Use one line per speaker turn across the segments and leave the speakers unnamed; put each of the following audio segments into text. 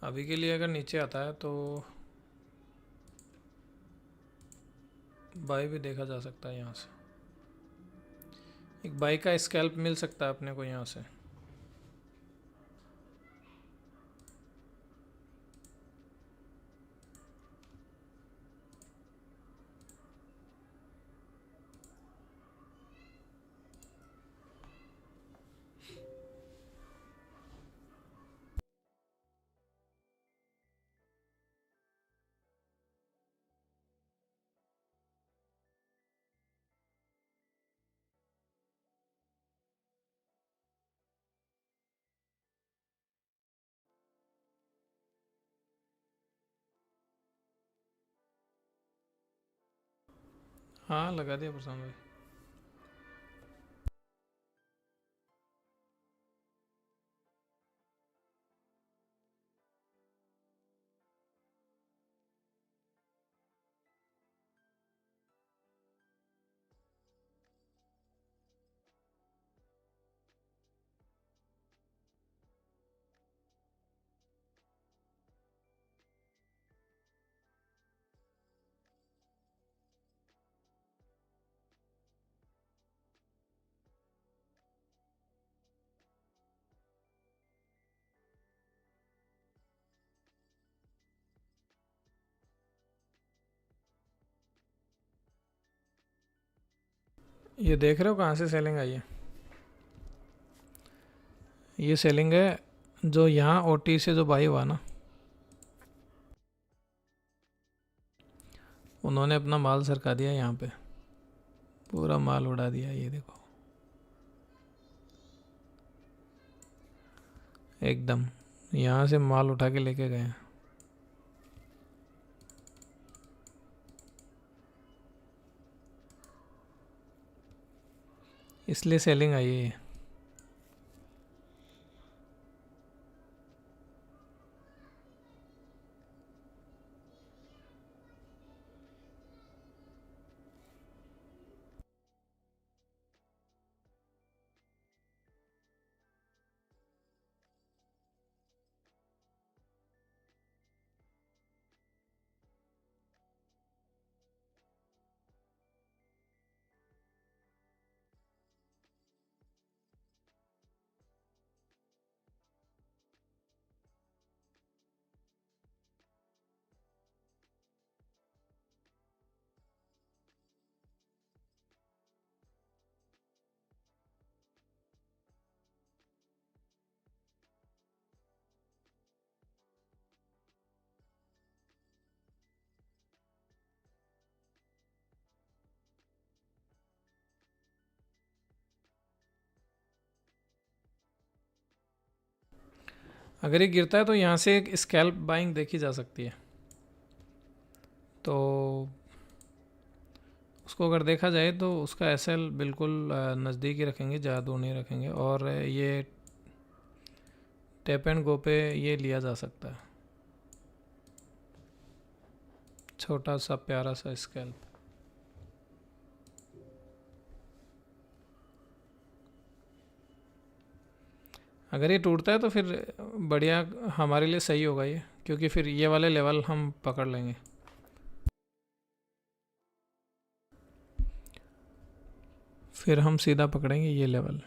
अभी के लिए अगर नीचे आता है तो बाई भी देखा जा सकता है यहाँ से। एक बाई का स्कैल्प मिल सकता है अपने को यहाँ से। हाँ लगा दिया प्रशांत भाई। ये देख रहे हो कहाँ से सेलिंग आई है? ये सेलिंग है जो यहाँ ओटी से जो बाई हुआ ना, उन्होंने अपना माल सरका दिया यहाँ पे, पूरा माल उड़ा दिया। ये देखो एकदम यहाँ से माल उठा के लेके गए हैं। इसलिए सेलिंग आई है ये। अगर ये गिरता है तो यहाँ से एक स्कैल्प बाइंग देखी जा सकती है। तो उसको अगर देखा जाए तो उसका एसएल बिल्कुल नज़दीक ही रखेंगे, ज़्यादा दूर नहीं रखेंगे। और ये टैप एंड गो पे ये लिया जा सकता है, छोटा सा प्यारा सा स्कैल्प। अगर ये टूटता है तो फिर बढ़िया हमारे लिए सही होगा ये, क्योंकि फिर ये वाले लेवल हम पकड़ लेंगे। फिर हम सीधा पकड़ेंगे ये लेवल।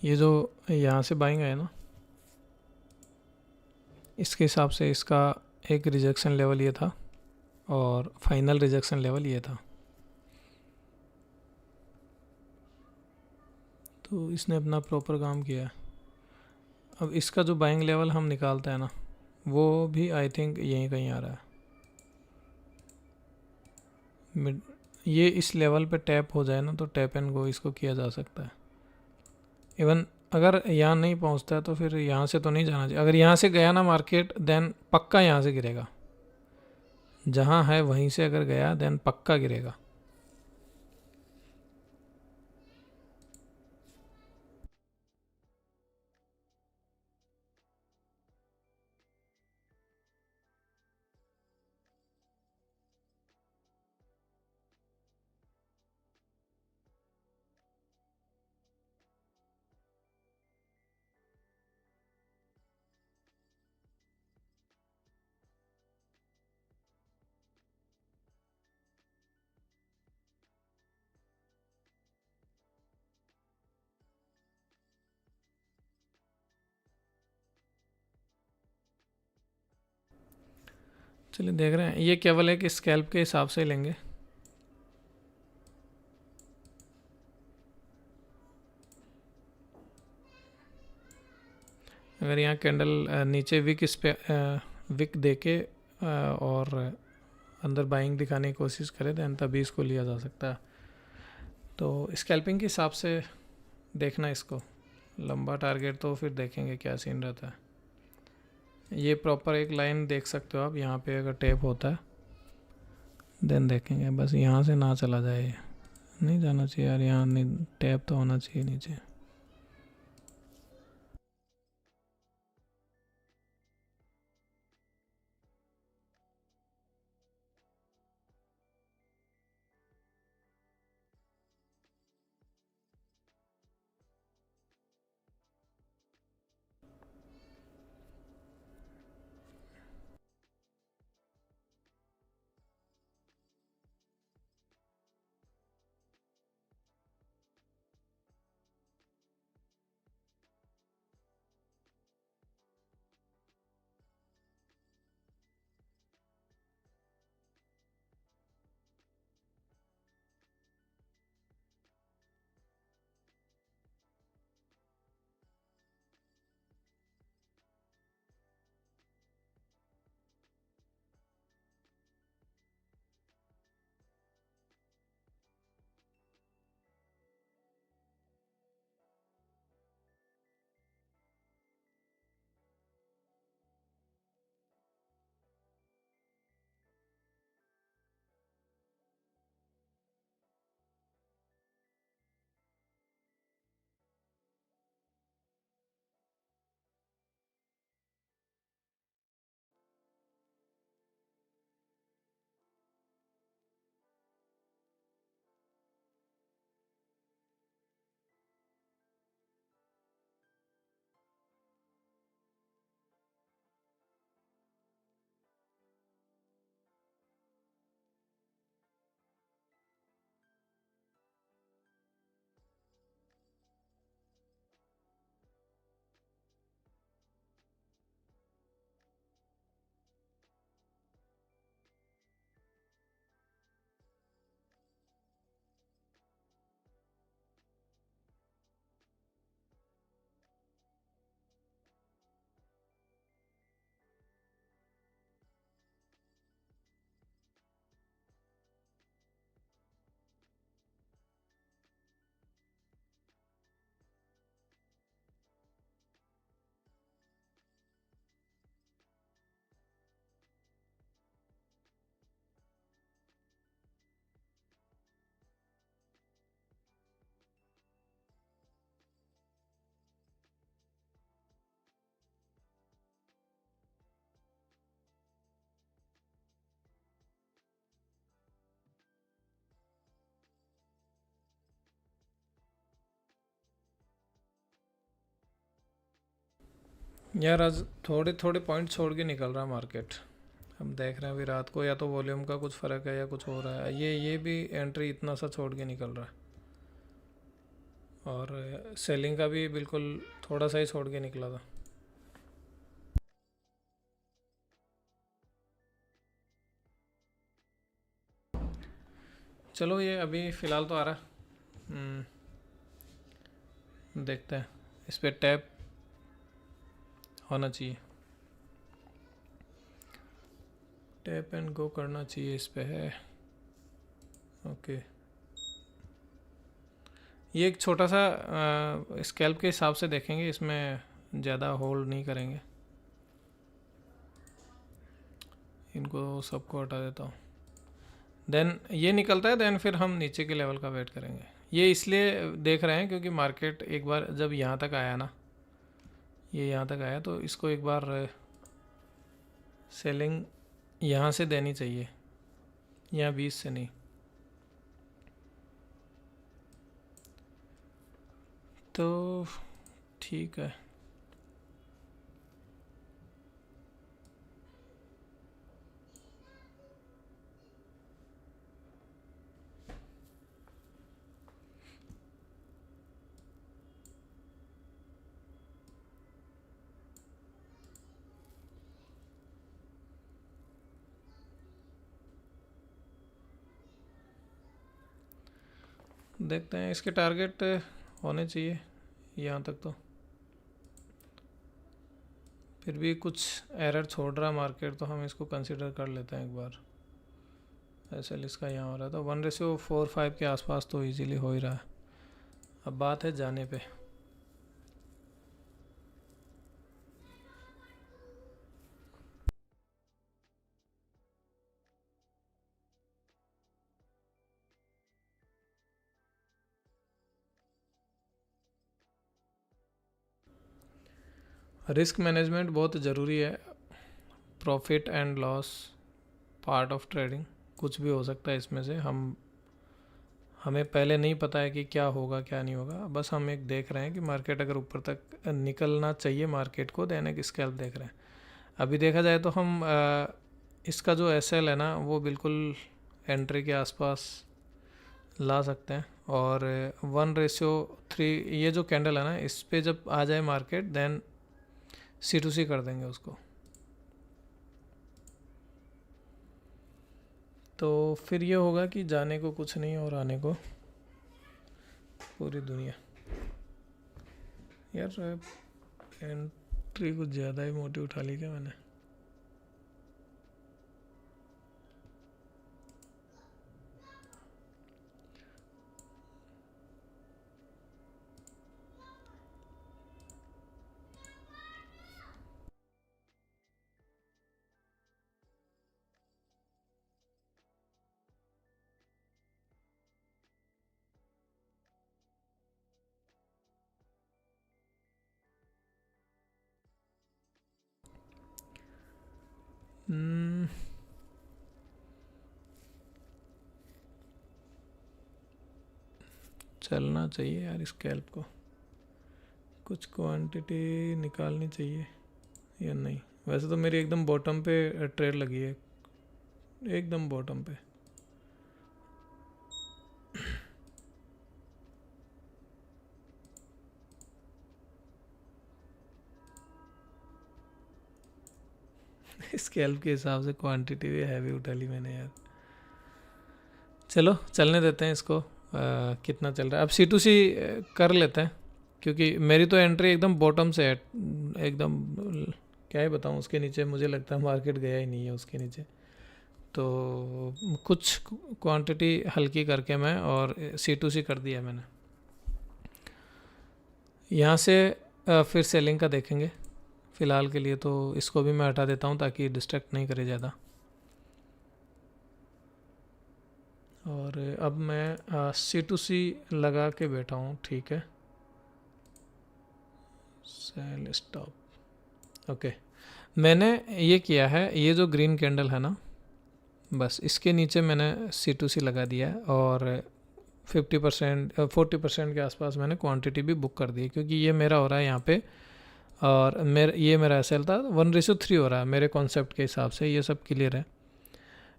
ये जो यहाँ से बाइंग है ना, इसके हिसाब से इसका एक रिजेक्शन लेवल ये था और फाइनल रिजेक्शन लेवल ये था। तो इसने अपना प्रॉपर काम किया। अब इसका जो बाइंग लेवल हम निकालते हैं ना, वो भी आई थिंक यहीं कहीं आ रहा है। ये इस लेवल पे टैप हो जाए ना तो टैप एंड गो इसको किया जा सकता है। इवन अगर यहाँ नहीं पहुँचता है तो फिर यहाँ से तो नहीं जाना चाहिए। अगर यहाँ से गया ना मार्केट, देन पक्का यहाँ से गिरेगा। जहाँ है वहीं से अगर गया देन पक्का गिरेगा। चलिए देख रहे हैं, ये केवल एक स्कैल्प के हिसाब से लेंगे। अगर यहाँ कैंडल नीचे विक इस पे विक दे के और अंदर बाइंग दिखाने की कोशिश करे देन तभी इसको लिया जा सकता है। तो स्कैल्पिंग के हिसाब से देखना इसको, लंबा टारगेट तो फिर देखेंगे क्या सीन रहता है। ये प्रॉपर एक लाइन देख सकते हो आप, यहाँ पे अगर टैप होता है देन देखेंगे। बस यहाँ से ना चला जाए, नहीं जाना चाहिए यार, यहाँ नहीं, टैप तो होना चाहिए नीचे। यार आज थोड़े थोड़े पॉइंट छोड़ के निकल रहा है मार्केट। हम देख रहे हैं अभी रात को या तो वॉल्यूम का कुछ फ़र्क है या कुछ हो रहा है। ये भी एंट्री इतना सा छोड़ के निकल रहा है और सेलिंग का भी बिल्कुल थोड़ा सा ही छोड़ के निकला था। चलो ये अभी फ़िलहाल तो आ रहा। देखते हैं, इस पर टैप होना चाहिए, टैप एंड गो करना चाहिए इस पे है। ओके, ये एक छोटा सा स्कैल्प के हिसाब से देखेंगे, इसमें ज़्यादा होल्ड नहीं करेंगे। इनको सबको हटा देता हूँ, देन ये निकलता है, देन फिर हम नीचे के लेवल का वेट करेंगे। ये इसलिए देख रहे हैं क्योंकि मार्केट एक बार जब यहाँ तक आया ना, ये यहाँ तक आया, तो इसको एक बार सेलिंग यहाँ से देनी चाहिए, यहाँ 20 से नहीं। तो ठीक है, देखते हैं। इसके टारगेट होने चाहिए यहाँ तक, तो फिर भी कुछ एरर छोड़ रहा है मार्केट, तो हम इसको कंसिडर कर लेते हैं एक बार। ऐसे इसका यहाँ हो रहा है, तो 1:4-5 के आसपास तो इजीली हो ही रहा है। अब बात है जाने पे। रिस्क मैनेजमेंट बहुत ज़रूरी है। Profit and loss part of trading, कुछ भी हो सकता है इसमें से। हमें पहले नहीं पता है कि क्या होगा क्या नहीं होगा, बस हम एक देख रहे हैं कि मार्केट अगर ऊपर तक निकलना चाहिए मार्केट को, देन एक स्कैल्प देख रहे हैं। अभी देखा जाए तो हम इसका जो SL है ना, वो बिल्कुल एंट्री के आसपास ला सकते हैं। और 1:3 ये जो कैंडल है ना, इस पे जब आ जाए मार्केट, देन C2C कर देंगे उसको। तो फिर ये होगा कि जाने को कुछ नहीं और आने को पूरी दुनिया। यार एंट्री कुछ ज़्यादा ही मोटी उठा ली क्या मैंने? चलना चाहिए यार स्कैल्प को, कुछ क्वांटिटी निकालनी चाहिए या नहीं। वैसे तो मेरी एकदम बॉटम पे ट्रेड लगी है, एकदम बॉटम पे। स्कैल्प के हिसाब से क्वांटिटी भी हैवी उठा ली मैंने यार। चलो चलने देते हैं इसको। कितना चल रहा है अब? C2C कर लेते हैं, क्योंकि मेरी तो एंट्री एकदम बॉटम से है, एकदम क्या ही बताऊँ। उसके नीचे मुझे लगता है मार्केट गया ही नहीं है उसके नीचे। तो कुछ क्वांटिटी हल्की करके मैं और C2C कर दिया मैंने। यहाँ से फिर सेलिंग का देखेंगे। फ़िलहाल के लिए तो इसको भी मैं हटा देता हूँ ताकि डिस्ट्रैक्ट नहीं करे ज़्यादा। और अब मैं C2C लगा के बैठा हूँ, ठीक है। Sell stop, okay. मैंने ये किया है, ये जो ग्रीन कैंडल है ना, बस इसके नीचे मैंने C2C लगा दिया है और 40% के आसपास मैंने क्वांटिटी भी बुक कर दी है, क्योंकि ये मेरा हो रहा है यहाँ पे। और ये मेरा SL था 1:3 हो रहा है मेरे कॉन्सेप्ट के हिसाब से। ये सब क्लियर है।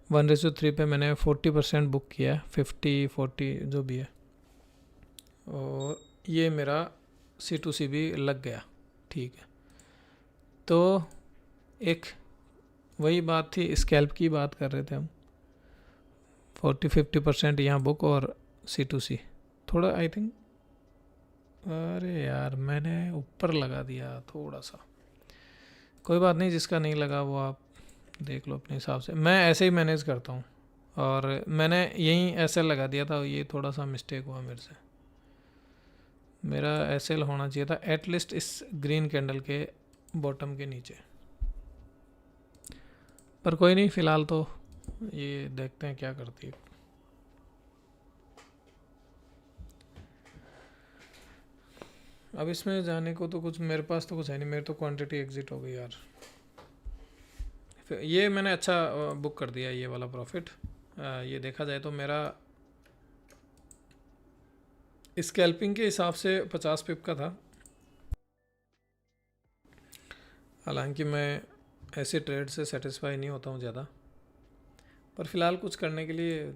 1:3 पे मैंने 40% बुक किया है, 50-40 जो भी है। और ये मेरा C2C भी लग गया, ठीक है। तो एक वही बात थी, स्कैल्प की बात कर रहे थे हम, 40-50% यहाँ बुक और C2C थोड़ा आई थिंक, अरे यार मैंने ऊपर लगा दिया थोड़ा सा, कोई बात नहीं, जिसका नहीं लगा वो आप देख लो अपने हिसाब से। मैं ऐसे ही मैनेज करता हूँ और मैंने यहीं ऐसे लगा दिया था, ये थोड़ा सा मिस्टेक हुआ मेरे से, मेरा ऐसे होना चाहिए था एटलीस्ट इस ग्रीन कैंडल के बॉटम के नीचे, पर कोई नहीं, फ़िलहाल तो ये देखते हैं क्या करती है। अब इसमें जाने को तो कुछ मेरे पास तो कुछ है नहीं, मेरी तो क्वांटिटी एग्जिट हो गई यार। ये मैंने अच्छा बुक कर दिया ये वाला प्रॉफिट। ये देखा जाए तो मेरा स्कैल्पिंग के हिसाब से 50 पिप का था, हालांकि मैं ऐसे ट्रेड से सेटिस्फाई नहीं होता हूँ ज़्यादा, पर फ़िलहाल कुछ करने के लिए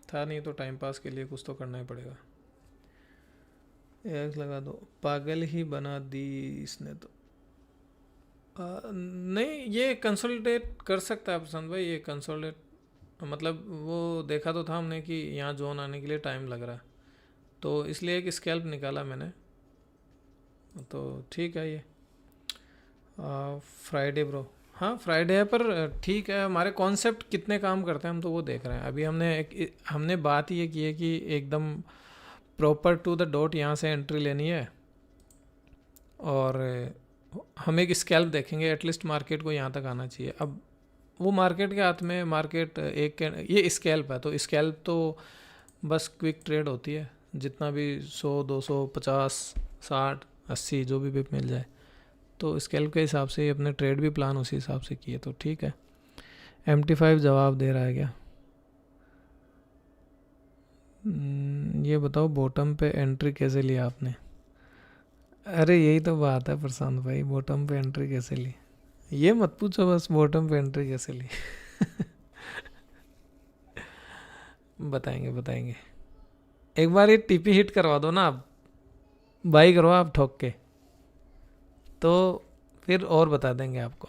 था नहीं, तो टाइम पास के लिए कुछ तो करना ही पड़ेगा। एक लगा दो, पागल ही बना दी इसने तो। नहीं, ये कंसोलिडेट कर सकता है प्रशांत भाई, ये कंसोलिडेट मतलब वो देखा तो था हमने कि यहाँ जोन आने के लिए टाइम लग रहा है, तो इसलिए एक स्कैल्प निकाला मैंने, तो ठीक है। ये फ्राइडे ब्रो, हाँ फ्राइडे है, पर ठीक है, हमारे कॉन्सेप्ट कितने काम करते हैं हम तो वो देख रहे हैं अभी। हमने बात ये की है कि एकदम प्रॉपर टू द डॉट यहाँ से एंट्री लेनी है, और हम एक स्कैल्प देखेंगे, एटलीस्ट मार्केट को यहाँ तक आना चाहिए। अब वो मार्केट के हाथ में, मार्केट ये स्कैल्प है, तो स्कैल्प तो बस क्विक ट्रेड होती है, जितना भी 100, 200, 50, 60, 80 जो भी पिप मिल जाए, तो स्कैल्प के हिसाब से अपने ट्रेड भी प्लान उसी हिसाब से किए, तो ठीक है। MT5 जवाब दे रहा है क्या? ये बताओ बॉटम पे एंट्री कैसे लिया आपने? अरे यही तो बात है प्रशांत भाई, बॉटम पे एंट्री कैसे ली, ये मत पूछो, बस बॉटम पे एंट्री कैसे ली बताएंगे। एक बार ये टीपी हिट करवा दो ना आप, बाई करो आप ठोक के, तो फिर और बता देंगे आपको।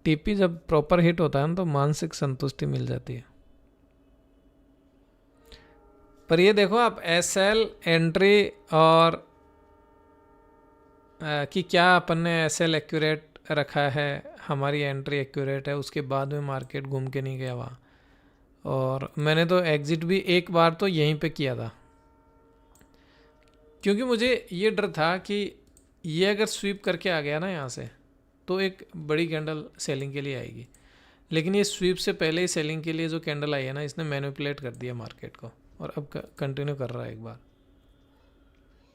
टीपी जब प्रॉपर हिट होता है ना, तो मानसिक संतुष्टि मिल जाती है। पर ये देखो आप, SL एंट्री और कि क्या अपन ने SL एक्यूरेट रखा है, हमारी एंट्री एक्यूरेट है, उसके बाद में मार्केट घूम के नहीं गया वहाँ, और मैंने तो एग्जिट भी एक बार तो यहीं पे किया था, क्योंकि मुझे ये डर था कि ये अगर स्वीप करके आ गया ना यहाँ से, तो एक बड़ी कैंडल सेलिंग के लिए आएगी, लेकिन ये स्वीप से पहले ही सेलिंग के लिए जो कैंडल आई है ना, इसने मैनिपुलेट कर दिया मार्केट को, और अब कंटिन्यू कर रहा है एक बार,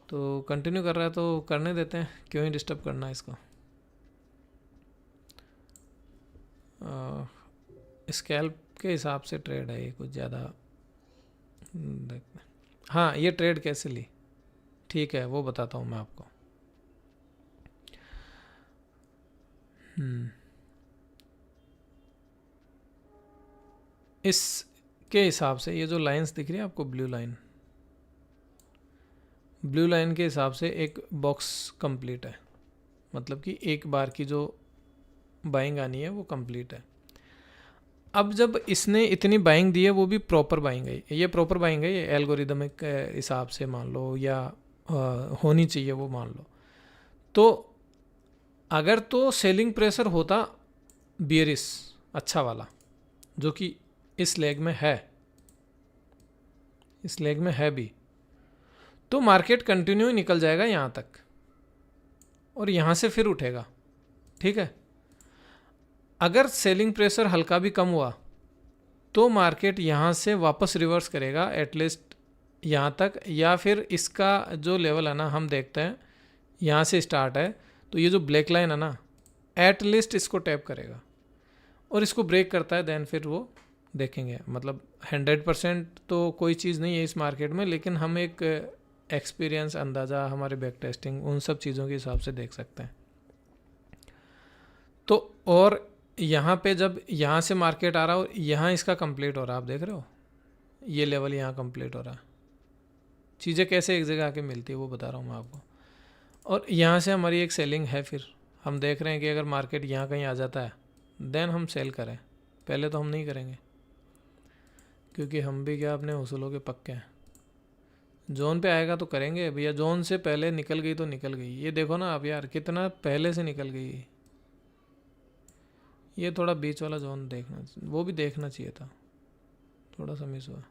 तो कंटिन्यू कर रहा है तो करने देते हैं, क्यों ही डिस्टर्ब करना है इसको। स्कैल्प के हिसाब से ट्रेड है ये, कुछ ज़्यादा देखते हैं। हाँ, ये ट्रेड कैसे ली, ठीक है, वो बताता हूँ मैं आपको। इसके हिसाब से ये जो लाइंस दिख रही है आपको, ब्लू लाइन के हिसाब से एक बॉक्स कंप्लीट है, मतलब कि एक बार की जो बाइंग आनी है वो कंप्लीट है। अब जब इसने इतनी बाइंग दी है, वो भी प्रॉपर बाइंग है, ये प्रॉपर बाइंग है, ये एल्गोरिदमिक हिसाब से मान लो, या होनी चाहिए वो मान लो, तो अगर तो सेलिंग प्रेशर होता बियरिश अच्छा वाला, जो कि इस लेग में है भी, तो मार्केट कंटिन्यू निकल जाएगा यहाँ तक, और यहाँ से फिर उठेगा, ठीक है। अगर सेलिंग प्रेशर हल्का भी कम हुआ, तो मार्केट यहाँ से वापस रिवर्स करेगा एटलीस्ट यहाँ तक, या फिर इसका जो लेवल है ना, हम देखते हैं यहाँ से स्टार्ट है, तो ये जो ब्लैक लाइन है ना, एटलीस्ट इसको टैप करेगा, और इसको ब्रेक करता है, देन फिर वो देखेंगे। मतलब 100% तो कोई चीज़ नहीं है इस मार्केट में, लेकिन हम एक एक्सपीरियंस, अंदाज़ा, हमारे बैक टेस्टिंग, उन सब चीज़ों के हिसाब से देख सकते हैं। तो और यहाँ पे जब यहाँ से मार्केट आ रहा हो, यहाँ इसका कंप्लीट हो रहा है, आप देख रहे हो ये लेवल यहाँ कंप्लीट हो रहा है। चीज़ें कैसे एक जगह आके मिलती है वो बता रहा हूँ मैं आपको। और यहाँ से हमारी एक सेलिंग है, फिर हम देख रहे हैं कि अगर मार्केट यहाँ कहीं आ जाता है देन हम सेल करें। पहले तो हम नहीं करेंगे, क्योंकि हम भी क्या अपने उसूलों के पक्के हैं। जोन पे आएगा तो करेंगे भैया, जोन से पहले निकल गई तो निकल गई। ये देखो ना आप यार, कितना पहले से निकल गई। ये थोड़ा बीच वाला जोन देखना, वो भी देखना चाहिए था, थोड़ा सा मिस हुआ।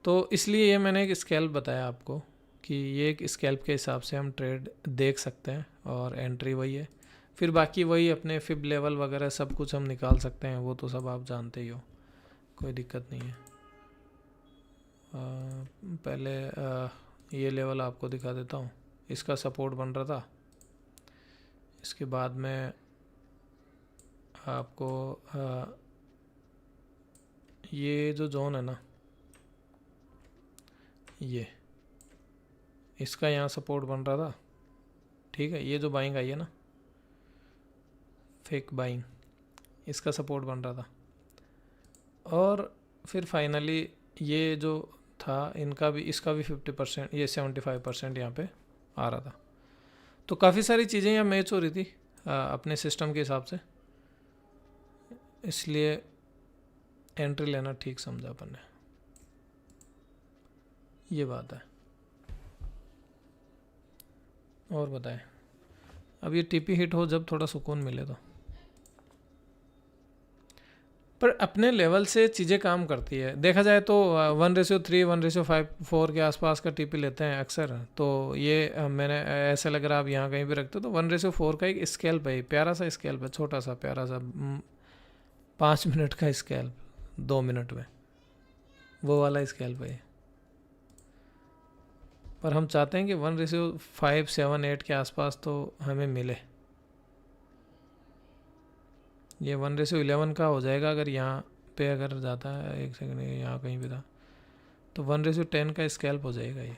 तो इसलिए ये मैंने एक स्केल्प बताया आपको कि ये एक स्केल्प के हिसाब से हम ट्रेड देख सकते हैं, और एंट्री वही है। फिर बाकी वही अपने फिब लेवल वगैरह सब कुछ हम निकाल सकते हैं, वो तो सब आप जानते ही हो, कोई दिक्कत नहीं है। पहले ये लेवल आपको दिखा देता हूँ, इसका सपोर्ट बन रहा था। इसके बाद में आपको ये जो जोन है ना, ये इसका यहाँ सपोर्ट बन रहा था, ठीक है। ये जो बाइंग आई है ना, फेक बाइंग, इसका सपोर्ट बन रहा था। और फिर फाइनली ये जो था इनका भी, इसका भी 50%, ये 75% यहाँ पे आ रहा था। तो काफ़ी सारी चीज़ें यहाँ मैच हो रही थी अपने सिस्टम के हिसाब से, इसलिए एंट्री लेना ठीक समझा अपन ने, ये बात है। और बताएं, अब ये टीपी हिट हो जब थोड़ा सुकून मिले तो। पर अपने लेवल से चीज़ें काम करती है, देखा जाए तो 1:3 1:4 के आसपास का टीपी लेते हैं अक्सर। तो ये मैंने ऐसे लग रहा, आप यहाँ कहीं भी रखते हो तो 1:4 का एक स्केल्प है, प्यारा सा स्केल्प है, छोटा सा प्यारा सा 5 मिनट का स्केल्प, 2 मिनट में, वो वाला स्केल्प है। पर हम चाहते हैं कि 1:5 7 8 के आसपास तो हमें मिले। ये 1:11 का हो जाएगा अगर यहाँ पे अगर जाता है, एक सेकंड, यहाँ कहीं भी था तो 1:10 का स्कैल्प हो जाएगा ये।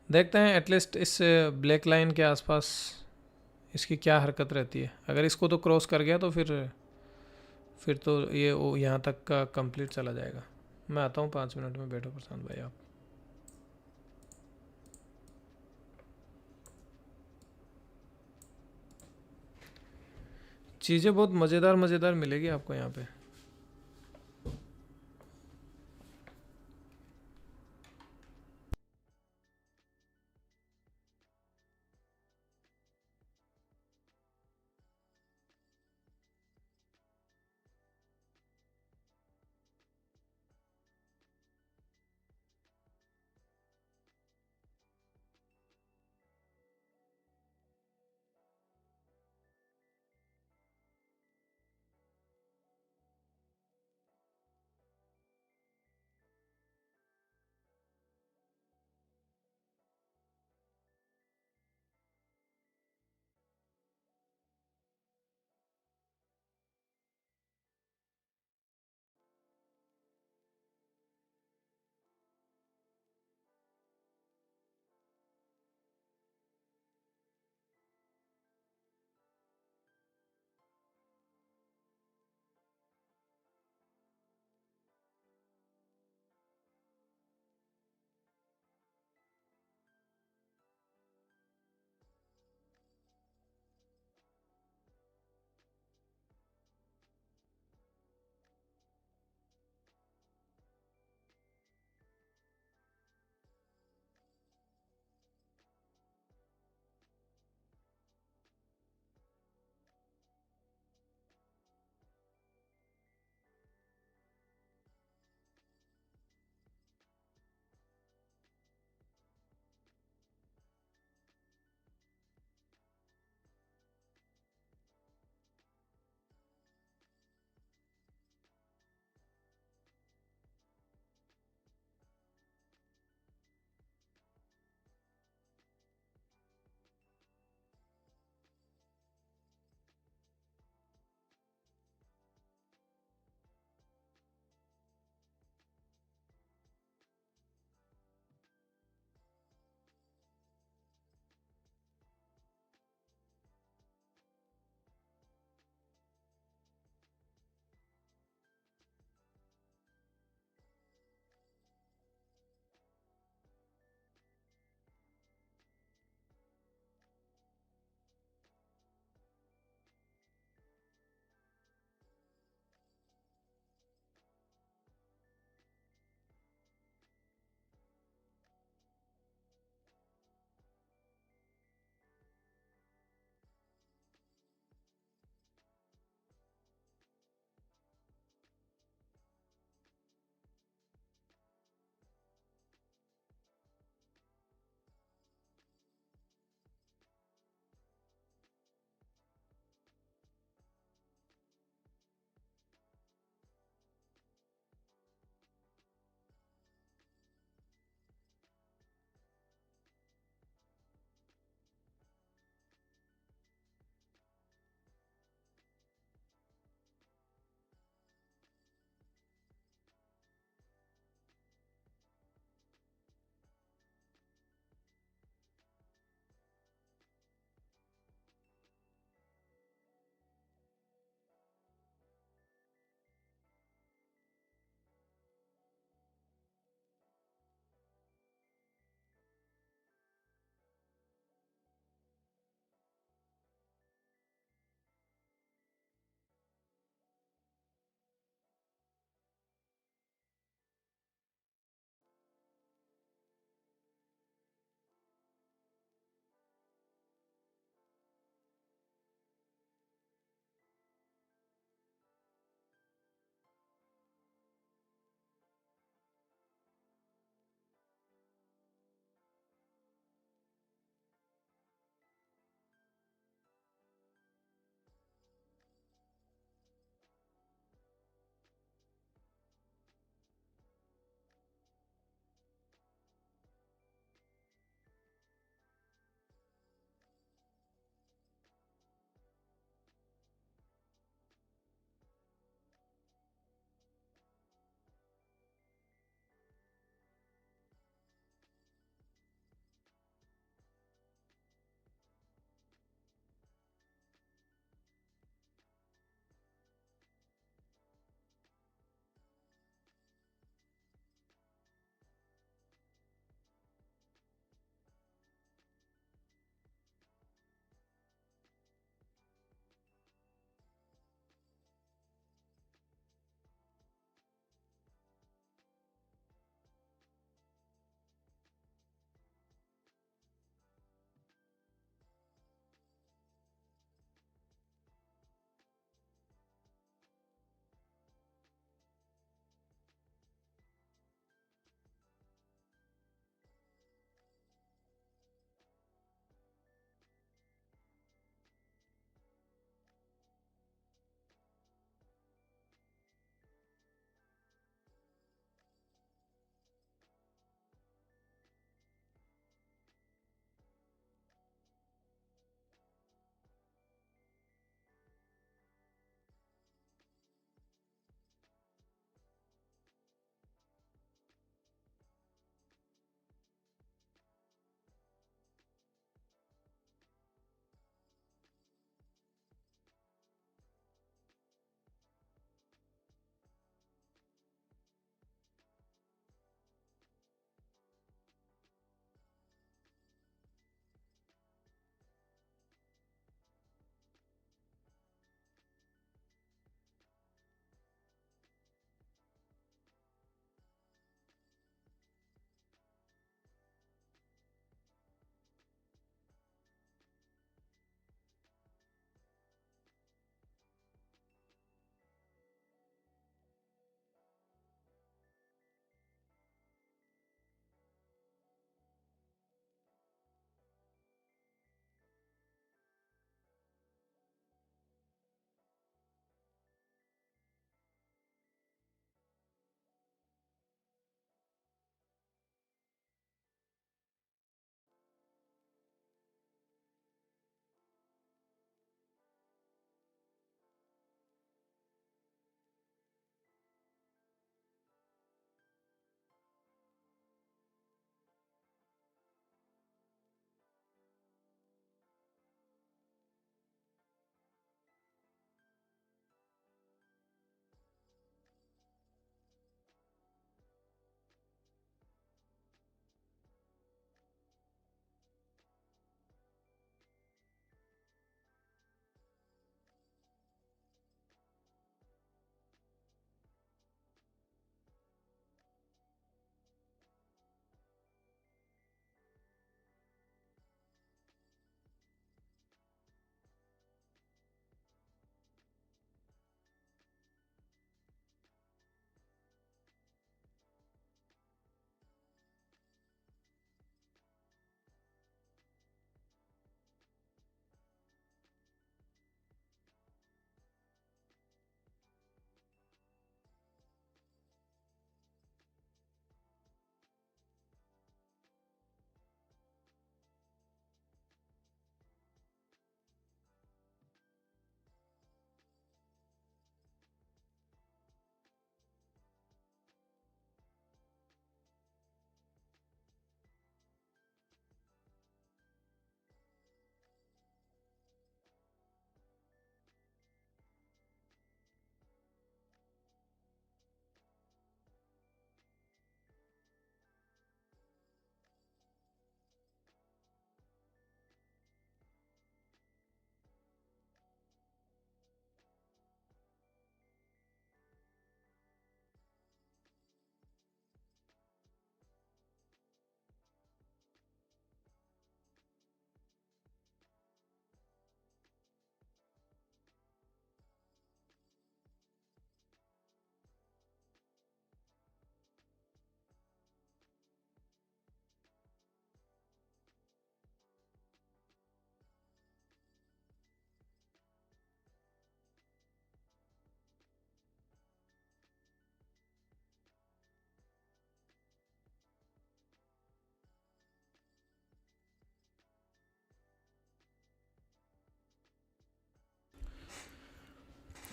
देखते हैं एटलीस्ट इस ब्लैक लाइन के आसपास इसकी क्या हरकत रहती है। अगर इसको तो क्रॉस कर गया तो फिर तो ये यहाँ तक का कंप्लीट चला जाएगा। मैं आता हूँ 5 मिनट में, बैठो प्रशांत भाई आप। चीज़ें बहुत मज़ेदार मज़ेदार मिलेगी आपको यहाँ पे।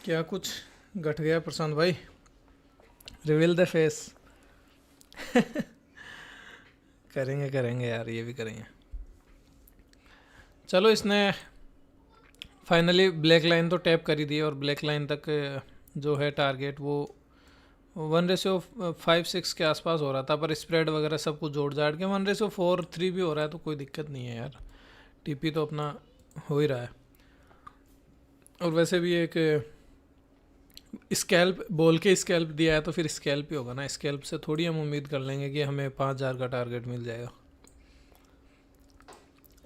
क्या कुछ घट गया प्रशांत भाई? Reveal the face. करेंगे करेंगे यार, ये भी करेंगे। चलो, इसने फाइनली ब्लैक लाइन तो टैप कर ही दी, और ब्लैक लाइन तक जो है टारगेट वो 1:5-6 के आसपास हो रहा था, पर स्प्रेड वगैरह सब कुछ जोड़ जाड़ के 1:4-3 भी हो रहा है, तो कोई दिक्कत नहीं है यार। टीपी तो अपना हो ही रहा है। और वैसे भी एक स्कैल्प बोल के स्कैल्प दिया है, तो फिर स्कैल्प ही होगा ना। स्कैल्प से थोड़ी हम उम्मीद कर लेंगे कि हमें 5,000 का टारगेट मिल जाएगा।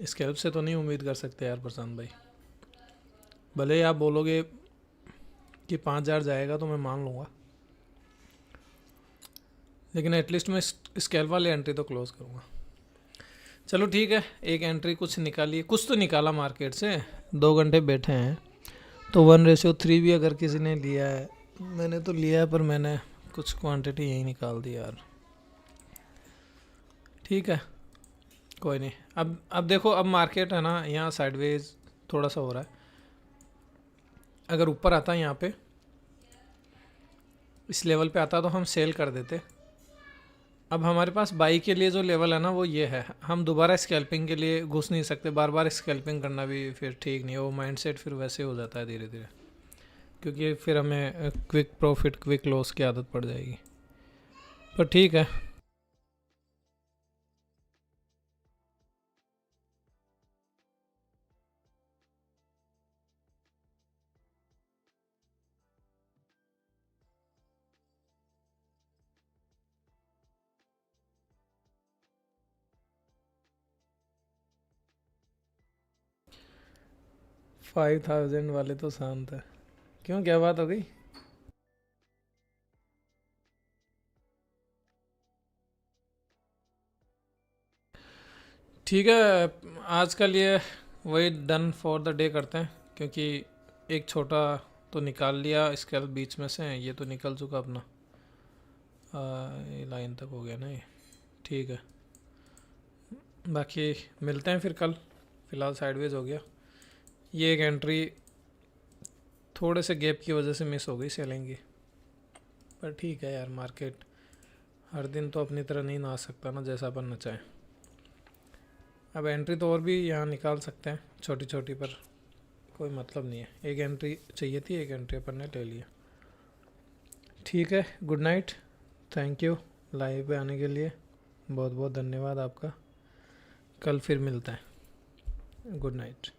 स्कैल्प से तो नहीं उम्मीद कर सकते यार प्रशांत भाई। भले ही आप बोलोगे कि 5,000 जाएगा तो मैं मान लूँगा, लेकिन एटलीस्ट मैं स्कैल्प वाली एंट्री तो क्लोज करूँगा। चलो ठीक है, एक एंट्री कुछ निकालिए, कुछ तो निकाला मार्केट से। 2 घंटे बैठे हैं, तो 1:3 भी अगर किसी ने लिया है, मैंने तो लिया है, पर मैंने कुछ क्वांटिटी यही निकाल दी यार। ठीक है, कोई नहीं। अब देखो, अब मार्केट है ना यहाँ साइडवेज थोड़ा सा हो रहा है। अगर ऊपर आता है यहाँ पे, इस लेवल पे आता तो हम सेल कर देते। अब हमारे पास बाई के लिए जो लेवल है ना वो ये है। हम दोबारा स्कैल्पिंग के लिए घुस नहीं सकते, बार बार स्कैल्पिंग करना भी फिर ठीक नहीं है। वो माइंडसेट फिर वैसे हो जाता है धीरे धीरे, क्योंकि फिर हमें क्विक प्रॉफिट क्विक लॉस की आदत पड़ जाएगी। पर ठीक है। $5,000 वाले तो शांत है। क्यों, क्या बात हो गई? ठीक है, आज का लिए वही डन फॉर द डे करते हैं, क्योंकि एक छोटा तो निकाल लिया स्केल बीच में से, ये तो निकल चुका अपना। ये लाइन तक हो गया ना ये। ठीक है, बाकी मिलते हैं फिर कल। फ़िलहाल साइडवेज हो गया। ये एक एंट्री थोड़े से गैप की वजह से मिस हो गई सेलिंग की, पर ठीक है यार, मार्केट हर दिन तो अपनी तरह नहीं ना सकता ना, जैसा अपन नचाएं। अब एंट्री तो और भी यहाँ निकाल सकते हैं छोटी छोटी, पर कोई मतलब नहीं है। एक एंट्री चाहिए थी, एक एंट्री अपन ने ले लिया। ठीक है, good night. Thank you live पे आने के लिए, बहुत बहुत धन्यवाद आपका। कल फिर मिलते हैं। Good night.